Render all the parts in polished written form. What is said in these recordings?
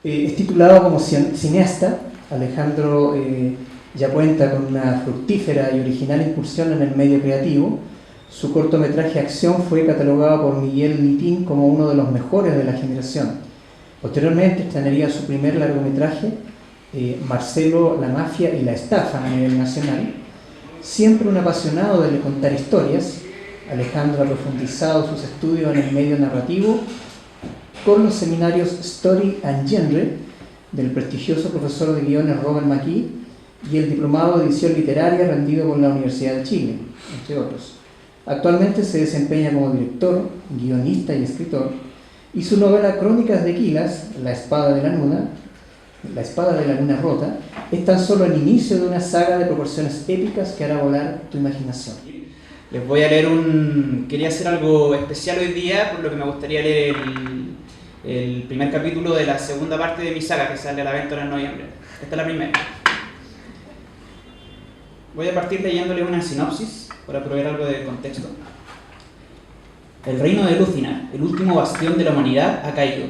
Es titulado como cineasta. Alejandro ya cuenta con una fructífera y original incursión en el medio creativo. Su cortometraje Acción fue catalogado por Miguel Litín como uno de los mejores de la generación. Posteriormente estrenaría su primer largometraje, Marcelo, la mafia y la estafa, a nivel nacional. Siempre un apasionado de contar historias, Alejandro ha profundizado sus estudios en el medio narrativo con los seminarios Story and Genre del prestigioso profesor de guiones Robert McKee y el diplomado de edición literaria rendido por la Universidad de Chile, entre otros. Actualmente se desempeña como director, guionista y escritor, y su novela Crónicas de Quilas, La espada de la luna rota, es tan solo el inicio de una saga de proporciones épicas que hará volar tu imaginación. Les voy a leer quería hacer algo especial hoy día, por lo que me gustaría leer el primer capítulo de la segunda parte de mi saga, que sale a la venta en noviembre. Esta es la primera. Voy a partir leyéndole una sinopsis para proveer algo de contexto. El reino de Lúcinar, el último bastión de la humanidad, ha caído.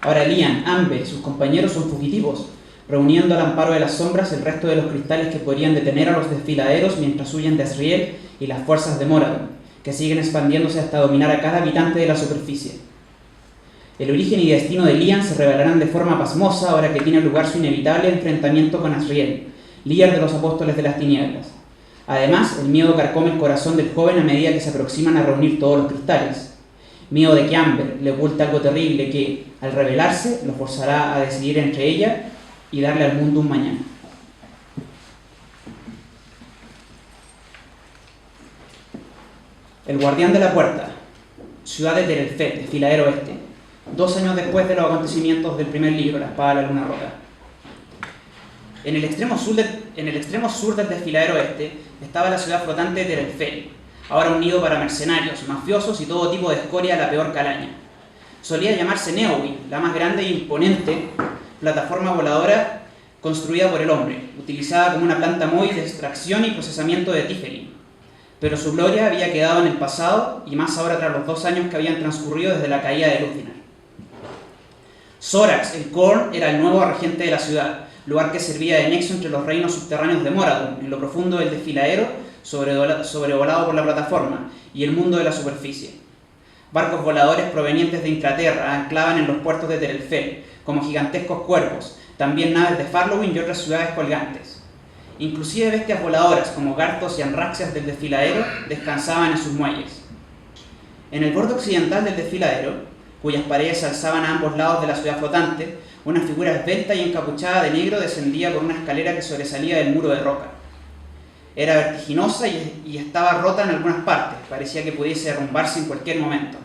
Ahora Lian, Amber y sus compañeros son fugitivos, reuniendo al amparo de las sombras el resto de los cristales que podrían detener a los desfiladeros mientras huyen de Asriel y las fuerzas de Moradon, que siguen expandiéndose hasta dominar a cada habitante de la superficie. El origen y destino de Lian se revelarán de forma pasmosa ahora que tiene lugar su inevitable enfrentamiento con Asriel, líder de los apóstoles de las tinieblas. Además, el miedo carcome el corazón del joven a medida que se aproximan a reunir todos los cristales. Miedo de que Amber le oculte algo terrible que, al revelarse, lo forzará a decidir entre ella y darle al mundo un mañana. El guardián de la puerta, ciudad de Terelfet, desfiladero oeste, 2 años después de los acontecimientos del primer libro, La espada de la luna rota. En el extremo sur del desfiladero oeste estaba la ciudad flotante de Terelfet, ahora un nido para mercenarios, mafiosos y todo tipo de escoria a la peor calaña. Solía llamarse Neowin, la más grande e imponente plataforma voladora construida por el hombre, utilizada como una planta móvil de extracción y procesamiento de Tiferin. Pero su gloria había quedado en el pasado, y más ahora tras los 2 años que habían transcurrido desde la caída de Lúcinar. Sorax, el Khorne, era el nuevo regente de la ciudad, lugar que servía de nexo entre los reinos subterráneos de Moradon, en lo profundo del desfiladero, sobrevolado por la plataforma, y el mundo de la superficie. Barcos voladores provenientes de Inglaterra anclaban en los puertos de Terelfet, como gigantescos cuervos, también naves de Farlowin y otras ciudades colgantes. Inclusive bestias voladoras, como gartos y anraxias del desfiladero, descansaban en sus muelles. En el borde occidental del desfiladero, cuyas paredes se alzaban a ambos lados de la ciudad flotante, una figura esbelta y encapuchada de negro descendía por una escalera que sobresalía del muro de roca. Era vertiginosa y estaba rota en algunas partes, parecía que pudiese derrumbarse en cualquier momento.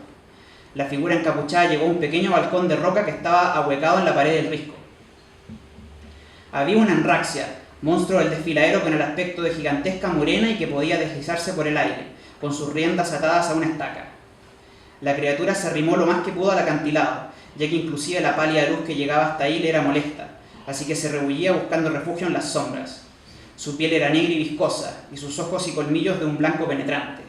La figura encapuchada llegó a un pequeño balcón de roca que estaba ahuecado en la pared del risco. Había una anraxia, monstruo del desfiladero con el aspecto de gigantesca morena y que podía deslizarse por el aire, con sus riendas atadas a una estaca. La criatura se arrimó lo más que pudo al acantilado, ya que inclusive la pálida luz que llegaba hasta ahí le era molesta, así que se rebullía buscando refugio en las sombras. Su piel era negra y viscosa, y sus ojos y colmillos de un blanco penetrante.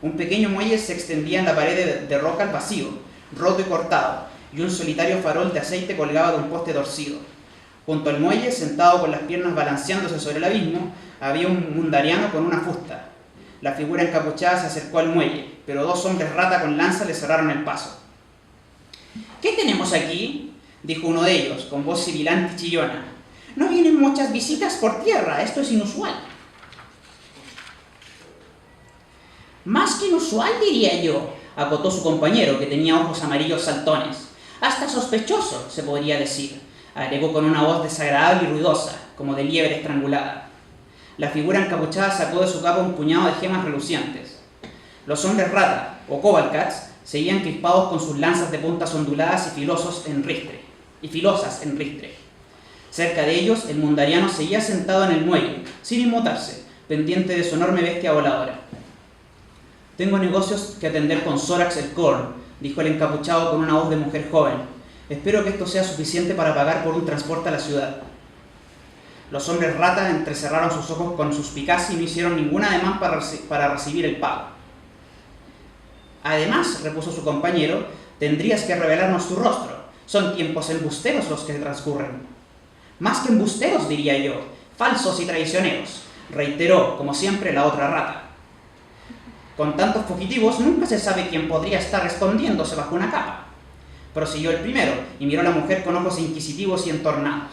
Un pequeño muelle se extendía en la pared de roca al vacío, roto y cortado, y un solitario farol de aceite colgaba de un poste torcido. Junto al muelle, sentado con las piernas balanceándose sobre el abismo, había un mundariano con una fusta. La figura encapuchada se acercó al muelle, pero 2 hombres rata con lanza le cerraron el paso. «¿Qué tenemos aquí?», dijo uno de ellos, con voz sibilante y chillona. «No vienen muchas visitas por tierra, esto es inusual». «Más que inusual, diría yo», acotó su compañero, que tenía ojos amarillos saltones. «Hasta sospechoso, se podría decir», agregó con una voz desagradable y ruidosa, como de liebre estrangulada. La figura encapuchada sacó de su capa un puñado de gemas relucientes. Los hombres rata, o Cobalcats, seguían crispados con sus lanzas de puntas onduladas y filosas en ristre. Cerca de ellos, el mundariano seguía sentado en el muelle, sin inmutarse, pendiente de su enorme bestia voladora. «Tengo negocios que atender con Sorax el Khorne», dijo el encapuchado con una voz de mujer joven. «Espero que esto sea suficiente para pagar por un transporte a la ciudad». Los hombres ratas entrecerraron sus ojos con suspicacia y no hicieron ningún ademán para recibir el pago. «Además», repuso su compañero, «tendrías que revelarnos tu rostro. Son tiempos embusteros los que transcurren. Más que embusteros, diría yo, falsos y traicioneros, reiteró, como siempre, la otra rata. Con tantos fugitivos nunca se sabe quién podría estar escondiéndose bajo una capa. Prosiguió el primero y miró a la mujer con ojos inquisitivos y entornados.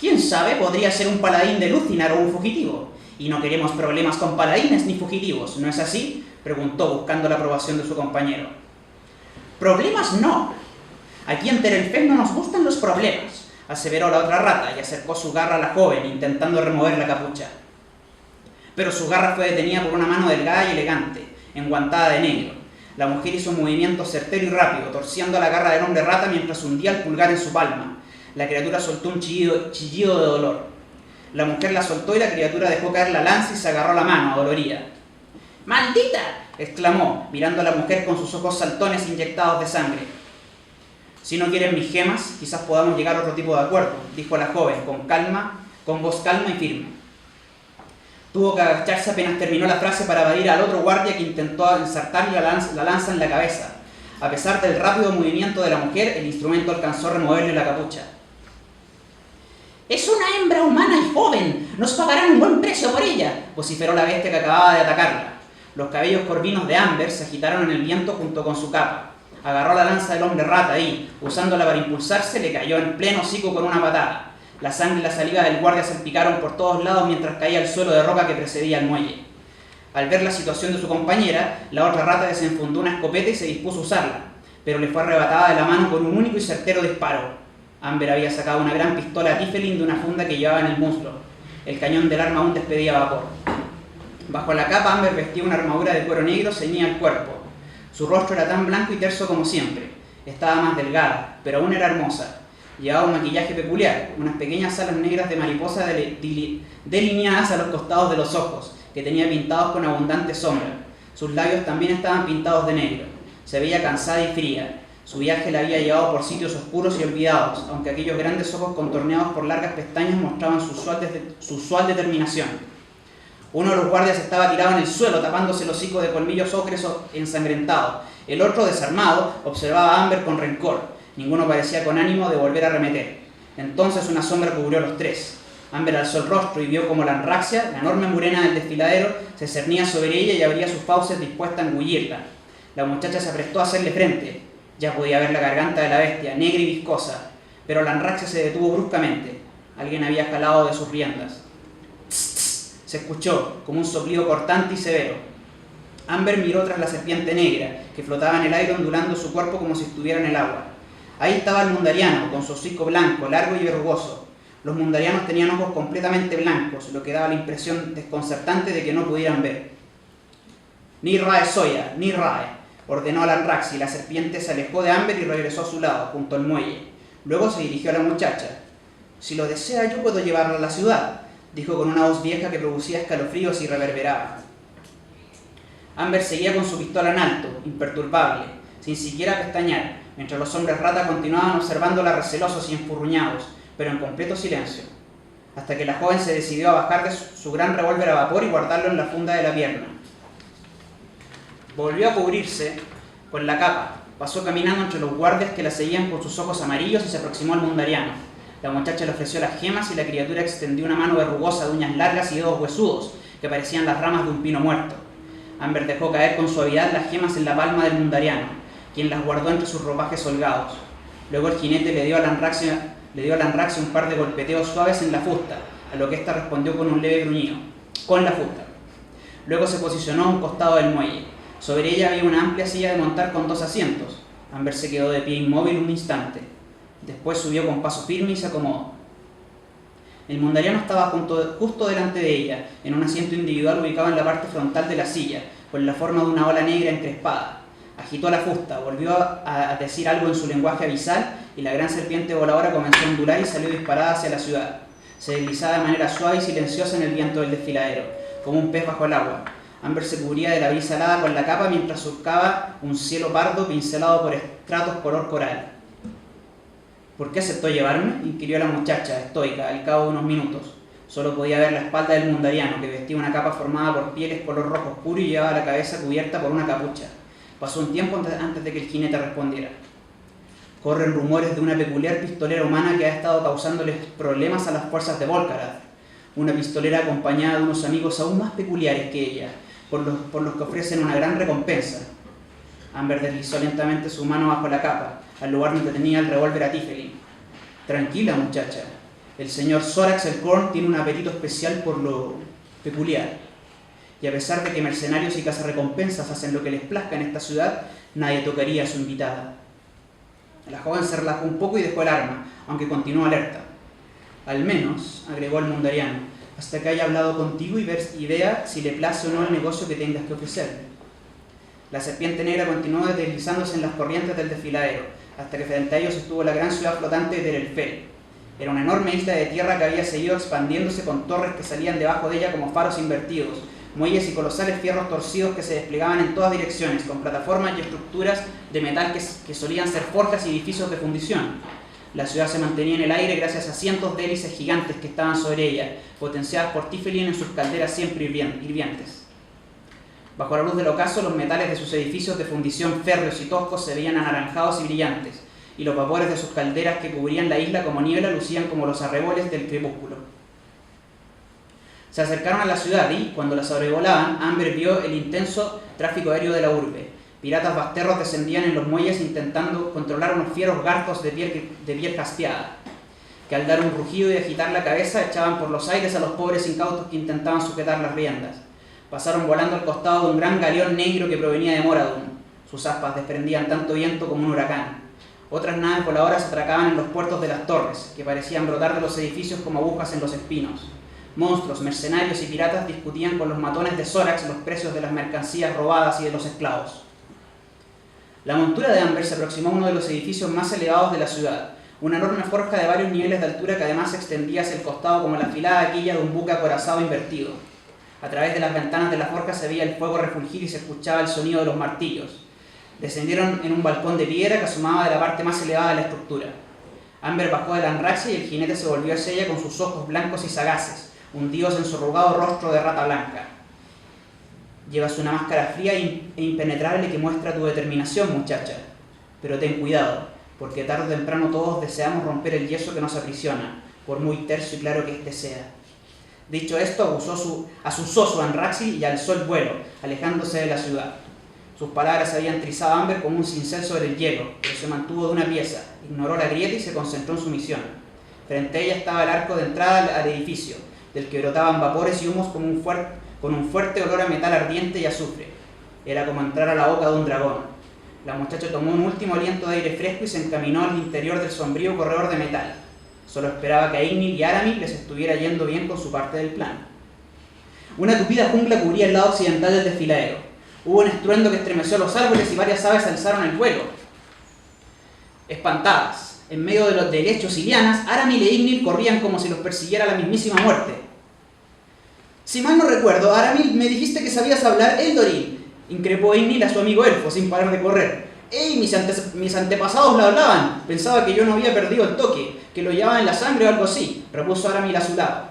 ¿Quién sabe? Podría ser un paladín de Lucinar o un fugitivo. Y no queremos problemas con paladines ni fugitivos, ¿no es así?, preguntó buscando la aprobación de su compañero. Problemas no. Aquí en Terelfell no nos gustan los problemas, aseveró la otra rata y acercó su garra a la joven intentando remover la capucha. Pero su garra fue detenida por una mano delgada y elegante, enguantada de negro. La mujer hizo un movimiento certero y rápido, torciendo la garra del hombre rata mientras hundía el pulgar en su palma. La criatura soltó un chillido de dolor. La mujer la soltó y la criatura dejó caer la lanza y se agarró la mano, adolorida. ¡Maldita!, exclamó, mirando a la mujer con sus ojos saltones inyectados de sangre. Si no quieren mis gemas, quizás podamos llegar a otro tipo de acuerdo, dijo la joven, con voz calma y firme. Tuvo que agacharse apenas terminó la frase para evadir al otro guardia que intentó ensartarle la lanza en la cabeza. A pesar del rápido movimiento de la mujer, el instrumento alcanzó a removerle la capucha. «Es una hembra humana y joven. Nos pagarán un buen precio por ella», vociferó la bestia que acababa de atacarla. Los cabellos corvinos de Amber se agitaron en el viento junto con su capa. Agarró la lanza del hombre rata y, usándola para impulsarse, le cayó en pleno hocico con una patada. La sangre y la saliva del guardia salpicaron por todos lados mientras caía el suelo de roca que precedía el muelle. Al ver la situación de su compañera, la otra rata desenfundó una escopeta y se dispuso a usarla, pero le fue arrebatada de la mano con un único y certero disparo. Amber había sacado una gran pistola Tifelin de una funda que llevaba en el muslo. El cañón del arma aún despedía vapor. Bajo la capa, Amber vestía una armadura de cuero negro ceñida al cuerpo. Su rostro era tan blanco y terso como siempre. Estaba más delgada, pero aún era hermosa. Llevaba un maquillaje peculiar, unas pequeñas alas negras de mariposa delineadas a los costados de los ojos, que tenía pintados con abundante sombra. Sus labios también estaban pintados de negro. Se veía cansada y fría. Su viaje la había llevado por sitios oscuros y olvidados, aunque aquellos grandes ojos contorneados por largas pestañas mostraban su usual determinación. Uno de los guardias estaba tirado en el suelo, tapándose el hocico de colmillos ocres ensangrentados. El otro, desarmado, observaba a Amber con rencor. Ninguno parecía con ánimo de volver a arremeter. Entonces una sombra cubrió a los tres. Amber alzó el rostro y vio como la Anraxia, la enorme murena del desfiladero, se cernía sobre ella y abría sus fauces dispuesta a engullirla. La muchacha se aprestó a hacerle frente. Ya podía ver la garganta de la bestia, negra y viscosa, pero la Anraxia se detuvo bruscamente. Alguien había jalado de sus riendas. «Tss, tss», se escuchó, como un soplido cortante y severo. Amber miró tras la serpiente negra, que flotaba en el aire ondulando su cuerpo como si estuviera en el agua. Ahí estaba el mundariano, con su hocico blanco, largo y verrugoso. Los mundarianos tenían ojos completamente blancos, lo que daba la impresión desconcertante de que no pudieran ver. «Ni rae soya, ni rae», ordenó a la Anraxia, y la serpiente se alejó de Amber y regresó a su lado, junto al muelle. Luego se dirigió a la muchacha. «Si lo desea, yo puedo llevarla a la ciudad», dijo con una voz vieja que producía escalofríos y reverberaba. Amber seguía con su pistola en alto, imperturbable, sin siquiera pestañear, mientras los hombres rata continuaban observándola recelosos y enfurruñados, pero en completo silencio, hasta que la joven se decidió a bajar de su gran revólver a vapor y guardarlo en la funda de la pierna. Volvió a cubrirse con la capa, pasó caminando entre los guardias que la seguían con sus ojos amarillos y se aproximó al mundariano. La muchacha le ofreció las gemas y la criatura extendió una mano verrugosa de uñas largas y dedos huesudos, que parecían las ramas de un pino muerto. Amber dejó caer con suavidad las gemas en la palma del mundariano, quien las guardó entre sus ropajes holgados. Luego el jinete le dio a la Anraxia un par de golpeteos suaves en la fusta, a lo que ésta respondió con un leve gruñido. «Con la fusta». Luego se posicionó a un costado del muelle. Sobre ella había una amplia silla de montar con 2 asientos. Amber se quedó de pie inmóvil un instante. Después subió con paso firme y se acomodó. El mundariano estaba justo delante de ella, en un asiento individual ubicado en la parte frontal de la silla, con la forma de una ola negra encrespada. Agitó la fusta, volvió a decir algo en su lenguaje abisal y la gran serpiente voladora comenzó a ondular y salió disparada hacia la ciudad. Se deslizaba de manera suave y silenciosa en el viento del desfiladero, como un pez bajo el agua. Amber se cubría de la brisa helada con la capa mientras surcaba un cielo pardo pincelado por estratos color coral. «¿Por qué aceptó llevarme?», inquirió la muchacha, estoica, al cabo de unos minutos. Solo podía ver la espalda del mundariano, que vestía una capa formada por pieles color rojo oscuro y llevaba la cabeza cubierta por una capucha. Pasó un tiempo antes de que el jinete respondiera. Corren rumores de una peculiar pistolera humana que ha estado causándoles problemas a las fuerzas de Volkarath. Una pistolera acompañada de unos amigos aún más peculiares que ella, por los que ofrecen una gran recompensa. Amber deslizó lentamente su mano bajo la capa, al lugar donde tenía el revólver a Tifelin. Tranquila, muchacha. El señor Sorax el Korn tiene un apetito especial por lo peculiar. Y a pesar de que mercenarios y cazarrecompensas hacen lo que les plazca en esta ciudad, nadie tocaría a su invitada. La joven se relajó un poco y dejó el arma, aunque continuó alerta. Al menos, agregó el mundariano, hasta que haya hablado contigo y vea si le place o no el negocio que tengas que ofrecerle. La serpiente negra continuó deslizándose en las corrientes del desfiladero, hasta que frente a ellos estuvo la gran ciudad flotante de Terelfel. Era una enorme isla de tierra que había seguido expandiéndose con torres que salían debajo de ella como faros invertidos, muelles y colosales fierros torcidos que se desplegaban en todas direcciones, con plataformas y estructuras de metal que solían ser forjas y edificios de fundición. La ciudad se mantenía en el aire gracias a cientos de hélices gigantes que estaban sobre ella, potenciadas por Tifelin en sus calderas siempre hirvientes. Bajo la luz del ocaso, los metales de sus edificios de fundición férreos y toscos se veían anaranjados y brillantes, y los vapores de sus calderas que cubrían la isla como niebla lucían como los arreboles del crepúsculo. Se acercaron a la ciudad y, cuando la sobrevolaban, Amber vio el intenso tráfico aéreo de la urbe. Piratas basterros descendían en los muelles intentando controlar unos fieros garzos de piel jaspeada, que al dar un rugido y agitar la cabeza echaban por los aires a los pobres incautos que intentaban sujetar las riendas. Pasaron volando al costado de un gran galeón negro que provenía de Moradun. Sus aspas desprendían tanto viento como un huracán. Otras naves voladoras atracaban en los puertos de las torres, que parecían brotar de los edificios como agujas en los espinos. Monstruos, mercenarios y piratas discutían con los matones de Sorax los precios de las mercancías robadas y de los esclavos. La montura de Amber se aproximó a uno de los edificios más elevados de la ciudad, una enorme forja de varios niveles de altura que además se extendía hacia el costado como la afilada quilla de un buque acorazado invertido. A través de las ventanas de la forja se veía el fuego refulgir y se escuchaba el sonido de los martillos. Descendieron en un balcón de piedra que asomaba de la parte más elevada de la estructura. Amber bajó de la anraxia y el jinete se volvió hacia ella con sus ojos blancos y sagaces, hundidos en su arrugado rostro de rata blanca. Llevas una máscara fría e impenetrable que muestra tu determinación, muchacha. Pero ten cuidado, porque tarde o temprano todos deseamos romper el yeso que nos aprisiona, por muy terso y claro que éste sea. Dicho esto, azuzó su anraxi y alzó el vuelo, alejándose de la ciudad. Sus palabras habían trizado a Amber como un cincel sobre el hielo, pero se mantuvo de una pieza, ignoró la grieta y se concentró en su misión. Frente a ella estaba el arco de entrada al edificio, del que brotaban vapores y humos con un fuerte olor a metal ardiente y azufre. Era como entrar a la boca de un dragón. La muchacha tomó un último aliento de aire fresco y se encaminó al interior del sombrío corredor de metal. Solo esperaba que a Ignil y Aramil les estuviera yendo bien con su parte del plan. Una tupida jungla cubría el lado occidental del desfiladero. Hubo un estruendo que estremeció los árboles y varias aves alzaron el vuelo. Espantadas, en medio de los helechos y lianas, Aramil e Ignil corrían como si los persiguiera la mismísima muerte. Si mal no recuerdo, Aramil, me dijiste que sabías hablar Eldorin, increpó Ignil a su amigo elfo sin parar de correr. ¡Ey! Mis antepasados la hablaban. Pensaba que yo no había perdido el toque, que lo llevaba en la sangre o algo así, repuso Aramil a su lado.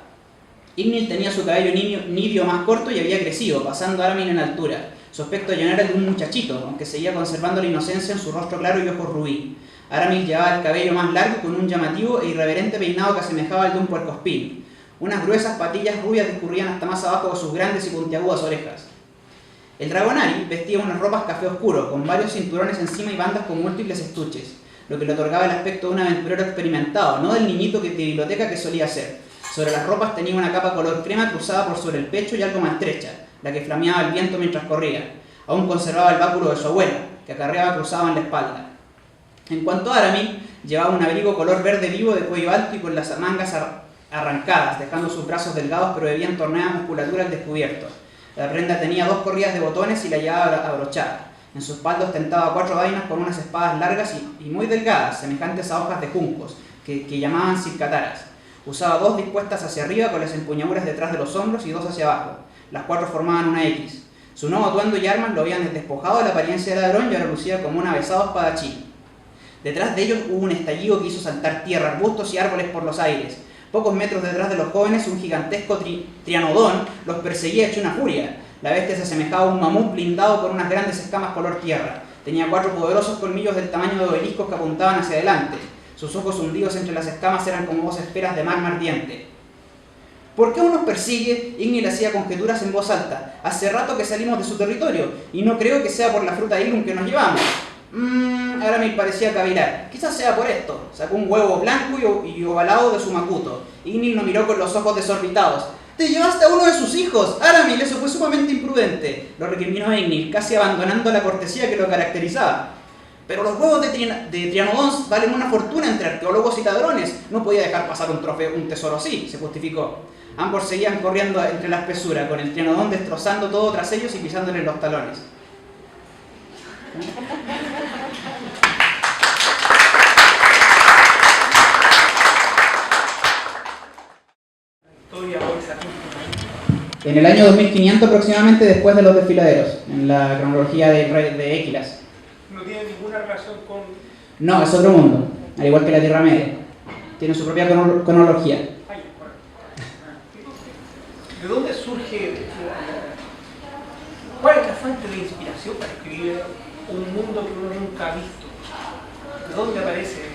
Ignil tenía su cabello nibio más corto y había crecido, pasando a Aramil en altura. Su aspecto ya no era el de un muchachito, aunque seguía conservando la inocencia en su rostro claro y ojos rubí. Aramil llevaba el cabello más largo con un llamativo e irreverente peinado que asemejaba al de un puercoespín. Unas gruesas patillas rubias discurrían hasta más abajo de sus grandes y puntiagudas orejas. El Dragonari vestía unas ropas café oscuro, con varios cinturones encima y bandas con múltiples estuches, lo que le otorgaba el aspecto de un aventurero experimentado, no del niñito de biblioteca que solía ser. Sobre las ropas tenía una capa color crema cruzada por sobre el pecho y algo más estrecha, la que flameaba al viento mientras corría. Aún conservaba el báculo de su abuela, que acarreaba cruzado en la espalda. En cuanto a Aramil, llevaba un abrigo color verde vivo de cuello alto y con las mangas arrancadas, dejando sus brazos delgados pero de bien torneada musculatura al descubierto. La prenda tenía 2 corridas de botones y la llevaba abrochada. En sus espalda ostentaba 4 vainas con unas espadas largas y muy delgadas, semejantes a hojas de juncos, que llamaban circataras. Usaba 2 dispuestas hacia arriba con las empuñaduras detrás de los hombros y 2 hacia abajo. Las 4 formaban una X. Su nuevo atuendo y armas lo habían despojado de la apariencia de ladrón y ahora lucía como un avesado espadachín. Detrás de ellos hubo un estallido que hizo saltar tierra, arbustos y árboles por los aires. Pocos metros detrás de los jóvenes, un gigantesco trianodón los perseguía hecho una furia. La bestia se asemejaba a un mamut blindado por unas grandes escamas color tierra. Tenía 4 poderosos colmillos del tamaño de obeliscos que apuntaban hacia adelante. Sus ojos hundidos entre las escamas eran como 2 esferas de magma ardiente. ¿Por qué aún nos persigue? Igni le hacía conjeturas en voz alta. Hace rato que salimos de su territorio, y no creo que sea por la fruta Ilum que nos llevamos. Aramil parecía cavilar. Quizás sea por esto. Sacó un huevo blanco y ovalado de su macuto. Ignil lo miró con los ojos desorbitados. ¡Te llevaste a uno de sus hijos! Aramil, eso fue sumamente imprudente. Lo recriminó Ignil, casi abandonando la cortesía que lo caracterizaba. Pero los huevos de Trianodons valen una fortuna entre arqueólogos y ladrones. No podía dejar pasar un tesoro así, se justificó. Ambos seguían corriendo entre la espesura, con el Trianodon destrozando todo tras ellos y pisándole los talones. En el año 2500 aproximadamente, después de los desfiladeros, en la cronología de Equilas. ¿No tiene ninguna relación con...? No, es otro mundo, al igual que la Tierra Media. Tiene su propia cronología. ¿De dónde surge... ¿Cuál es la fuente de inspiración para escribir un mundo que uno nunca ha visto? ¿De dónde aparece?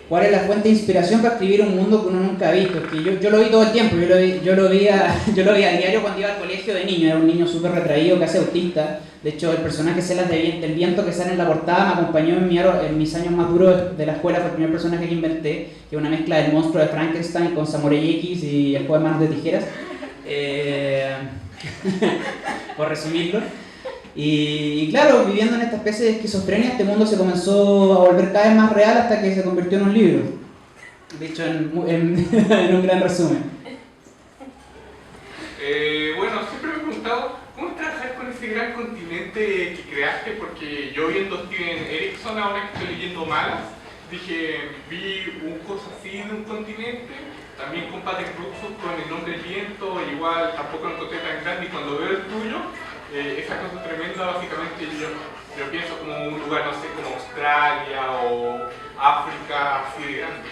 ¿Cuál es la fuente de inspiración para escribir un mundo que uno nunca ha visto? Es que yo lo vi todo el tiempo, yo lo veía a diario cuando iba al colegio de niño, era un niño súper retraído, casi autista. De hecho, el personaje Celas del Viento que sale en la portada me acompañó en mis años más duros de la escuela, fue el primer personaje que inventé, que es una mezcla del monstruo de Frankenstein con Samurai X y el juego de manos de tijeras. Por resumirlo. Y claro, viviendo en esta especie de esquizofrenia, este mundo se comenzó a volver cada vez más real hasta que se convirtió en un libro. Dicho en un gran resumen. Bueno, siempre me he preguntado, ¿cómo es trabajar con ese gran continente que creaste? Porque yo viendo Steven Erikson, ahora que estoy leyendo Malas, vi un cosa así de un continente, también con Patrick Rothfuss con El Nombre del Viento, igual tampoco lo encontré tan grande, y cuando veo el tuyo, esa cosa tremenda, básicamente yo pienso como un lugar, no sé, como Australia o África, así de grande.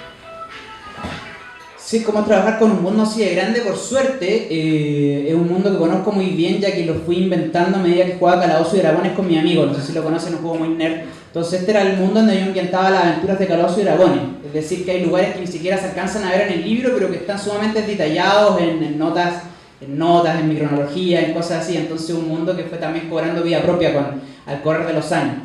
Sí, como trabajar con un mundo así de grande, por suerte, es un mundo que conozco muy bien, ya que lo fui inventando a medida que jugaba Calabozos y Dragones con mi amigo. No sé si lo conocen, un juego muy nerd. Entonces este era el mundo donde yo ambientaba las aventuras de Calabozos y Dragones. Es decir, que hay lugares que ni siquiera se alcanzan a ver en el libro, pero que están sumamente detallados en notas, en mi cronología, en cosas así. Entonces un mundo que fue también cobrando vida propia al correr de los años.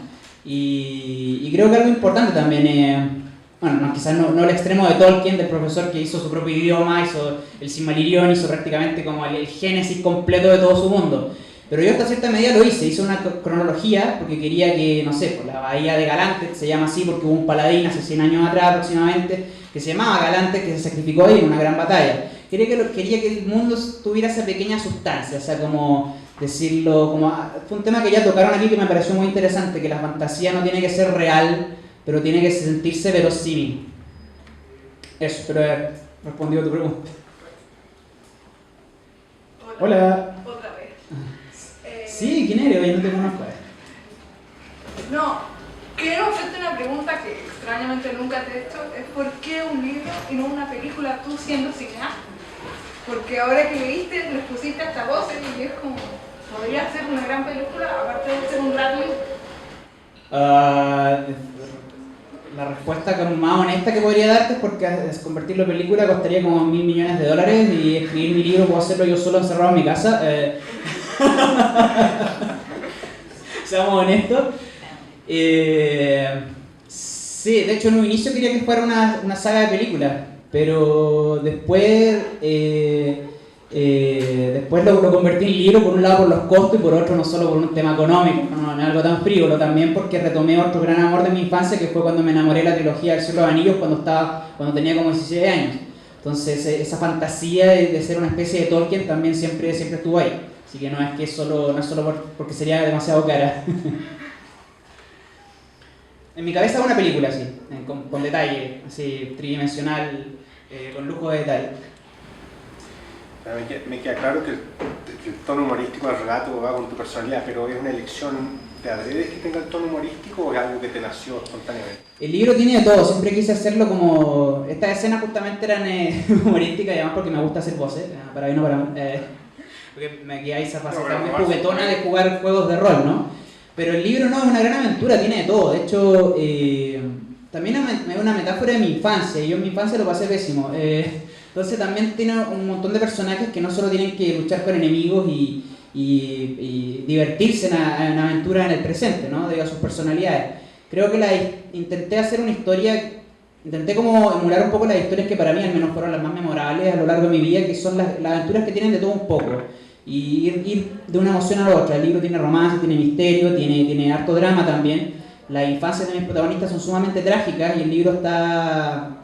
Y creo que algo importante también, bueno, quizás no el extremo de Tolkien, del profesor que hizo su propio idioma, hizo el Silmarillion, hizo prácticamente como el génesis completo de todo su mundo. Pero yo hasta cierta medida lo hice una cronología porque quería que, no sé, por la bahía de Galantes, se llama así porque hubo un paladín hace 100 años atrás aproximadamente, que se llamaba Galantes, que se sacrificó ahí en una gran batalla. Quería que el mundo tuviera esa pequeña sustancia, o sea, como decirlo, fue un tema que ya tocaron aquí que me pareció muy interesante, que la fantasía no tiene que ser real, pero tiene que sentirse verosímil. Eso, espero haber respondido a tu pregunta. Hola. Otra vez. Sí, ¿quién eres? Oye, no te conozco. No, quiero hacerte una pregunta que extrañamente nunca te he hecho, es ¿por qué un libro y no una película tú siendo cineasta? Porque ahora que leíste, les pusiste hasta voces y es como, podría ser una gran película, aparte de ser un gran libro. La respuesta más honesta que podría darte es porque convertirlo en película costaría como $1.000 millones y escribir mi libro puedo hacerlo yo solo encerrado en mi casa. Seamos honestos. Sí, de hecho en un inicio quería que fuera una saga de películas, pero después lo convertí en libro, por un lado por los costos y por otro no solo por un tema económico, no es algo tan frívolo, también porque retomé otro gran amor de mi infancia que fue cuando me enamoré de la trilogía del Señor de los Anillos cuando tenía como 16 años. Entonces esa fantasía de ser una especie de Tolkien también siempre estuvo ahí. Así que no es solo porque sería demasiado cara. En mi cabeza es una película así, con detalle, así tridimensional, con lujo de detalle. Me queda claro que el tono humorístico del relato va con tu personalidad, pero ¿es una elección de adrede que tenga el tono humorístico o es algo que te nació espontáneamente? El libro tiene de todo, siempre quise hacerlo como... Estas escenas justamente eran humorísticas y además porque me gusta hacer voces, para bien o para mal, porque me queda esa faceta muy juguetona de jugar juegos de rol, ¿no? Pero el libro no es una gran aventura, tiene de todo. De hecho, también es una metáfora de mi infancia, y yo en mi infancia lo pasé pésimo. Entonces también tiene un montón de personajes que no solo tienen que luchar con enemigos y divertirse en una aventura en el presente, ¿no? Debido a sus personalidades. Creo que intenté hacer una historia, intenté como emular un poco las historias que para mí al menos fueron las más memorables a lo largo de mi vida, que son las aventuras que tienen de todo un poco. Y ir de una emoción a la otra. El libro tiene romance, tiene misterio, tiene harto drama también. Las infancias de mis protagonistas son sumamente trágicas y el libro está,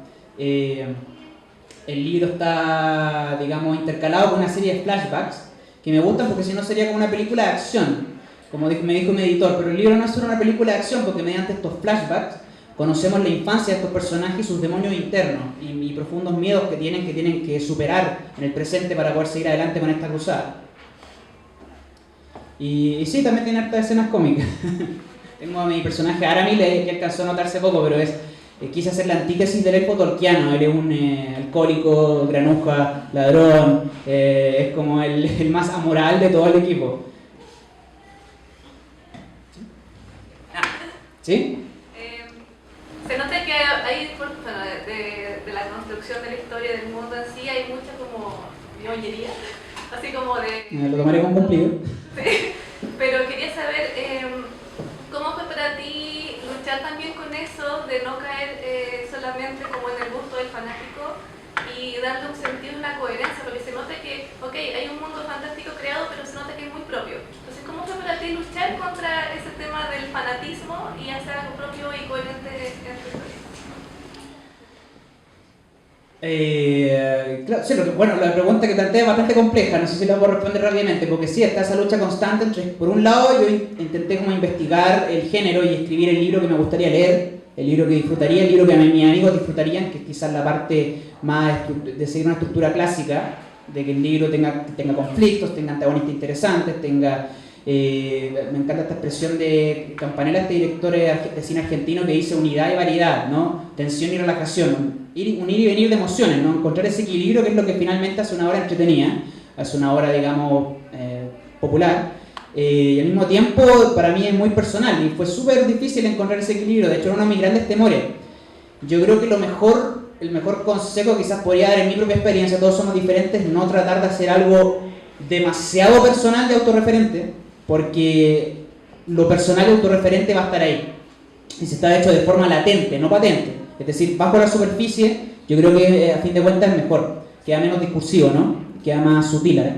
digamos, intercalado con una serie de flashbacks que me gustan porque si no sería como una película de acción, como me dijo mi editor. Pero el libro no es solo una película de acción porque mediante estos flashbacks conocemos la infancia de estos personajes y sus demonios internos y profundos miedos que tienen que superar en el presente para poder seguir adelante con esta cruzada. Y sí, también tiene hartas escenas cómicas. Tengo a mi personaje Aramil, que alcanzó a notarse poco, pero quise hacer la antítesis del elfo tolkiano. Él es un alcohólico, granuja, ladrón, es como el más amoral de todo el equipo. ¿Sí? Se nota que hay, bueno, de la construcción de la historia del mundo en sí, hay mucha como ñoñería, así como de... Lo tomaré como cumplido. Sí, pero quería saber cómo fue para ti luchar también con eso de no caer solamente como en el gusto del fanático y darle un sentido, una coherencia, porque se nota que, ok, hay un mundo fantástico creado, pero se nota que es muy propio. Entonces, ¿cómo fue para ti luchar contra ese tema del fanatismo y hacer algo propio y coherente en tu historia? Claro, sí, bueno, la pregunta que planteé es bastante compleja, no sé si la puedo responder rápidamente, porque sí, está esa lucha constante entre, por un lado, yo intenté como investigar el género y escribir el libro que me gustaría leer, el libro que disfrutaría, el libro que mis amigos disfrutarían, que es quizás la parte más de seguir una estructura clásica, de que el libro tenga conflictos, tenga antagonistas interesantes, me encanta esta expresión de Campanella, este director de cine argentino que dice unidad y variedad, ¿no? Tensión y relajación, unir y venir de emociones, ¿no? Encontrar ese equilibrio que es lo que finalmente hace una obra entretenida, hace una obra, digamos, popular. Y al mismo tiempo para mí es muy personal y fue súper difícil encontrar ese equilibrio. De hecho, era uno de mis grandes temores. Yo creo que el mejor consejo que quizás podría dar en mi propia experiencia, todos somos diferentes, no tratar de hacer algo demasiado personal de autorreferente, porque lo personal y autorreferente va a estar ahí y se está hecho de forma latente, no patente, es decir, bajo la superficie. Yo creo que a fin de cuentas es mejor, queda menos discursivo, ¿no? Queda más sutil, ¿eh?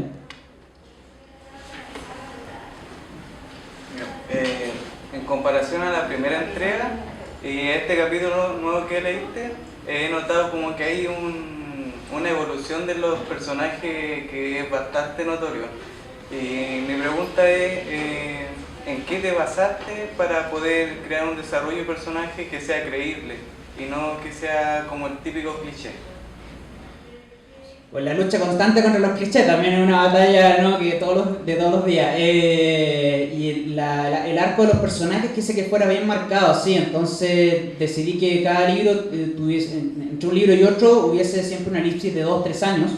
En comparación a la primera entrega y este capítulo nuevo que leíste, he notado como que hay una evolución de los personajes que es bastante notorio. Y mi pregunta es, ¿en qué te basaste para poder crear un desarrollo de personaje que sea creíble y no que sea como el típico cliché? Pues la lucha constante contra los clichés también es una batalla, ¿no? Que de todos los días. Y el arco de los personajes quise que fuera bien marcado, sí. Entonces decidí que cada libro entre un libro y otro hubiese siempre una elipsis de 2-3 años,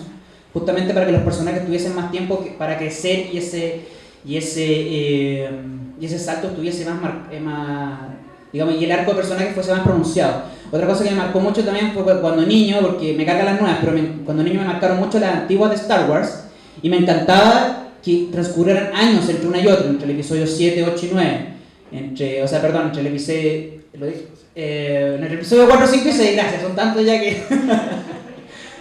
justamente para que los personajes tuviesen más tiempo para crecer y ese salto estuviese más digamos, y el arco de personajes fuese más pronunciado. Otra cosa que me marcó mucho también fue cuando niño, porque me cargan las nuevas, pero cuando niño me marcaron mucho las antiguas de Star Wars y me encantaba que transcurrieran años entre una y otra, entre el episodio 7, 8 y 9, entre el episodio 4, 5 y 6, gracias, son tantos ya que...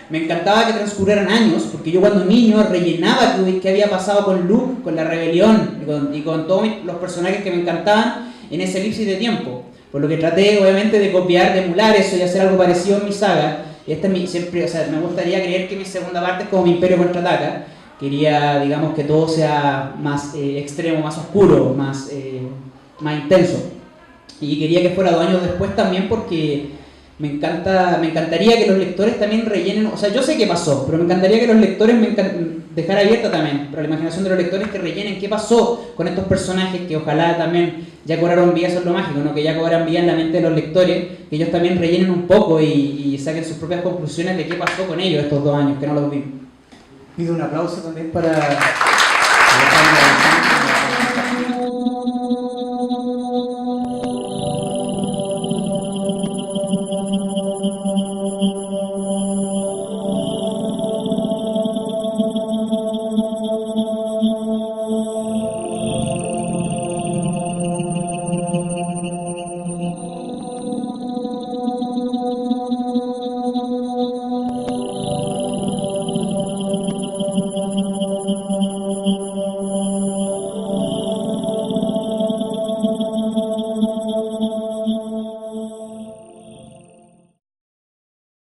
Me encantaba que transcurrieran años, porque yo cuando niño rellenaba qué había pasado con Luke, con la rebelión y con todos los personajes que me encantaban en esa elipsis de tiempo. Por lo que traté, obviamente, de copiar, de emular eso y hacer algo parecido en mi saga. Y me gustaría creer que mi segunda parte es como mi Imperio Contraataca. Quería, digamos, que todo sea más extremo, más oscuro, más intenso. Y quería que fuera 2 años después también porque... Me encantaría que los lectores también rellenen, o sea, yo sé qué pasó, pero me encantaría que los lectores dejar abierta también, para la imaginación de los lectores, que rellenen qué pasó con estos personajes que ojalá también ya cobraron vida, eso es lo mágico, ¿no? Que ya cobran vida en la mente de los lectores, que ellos también rellenen un poco y saquen sus propias conclusiones de qué pasó con ellos estos 2 años que no los vi. Pido un aplauso también para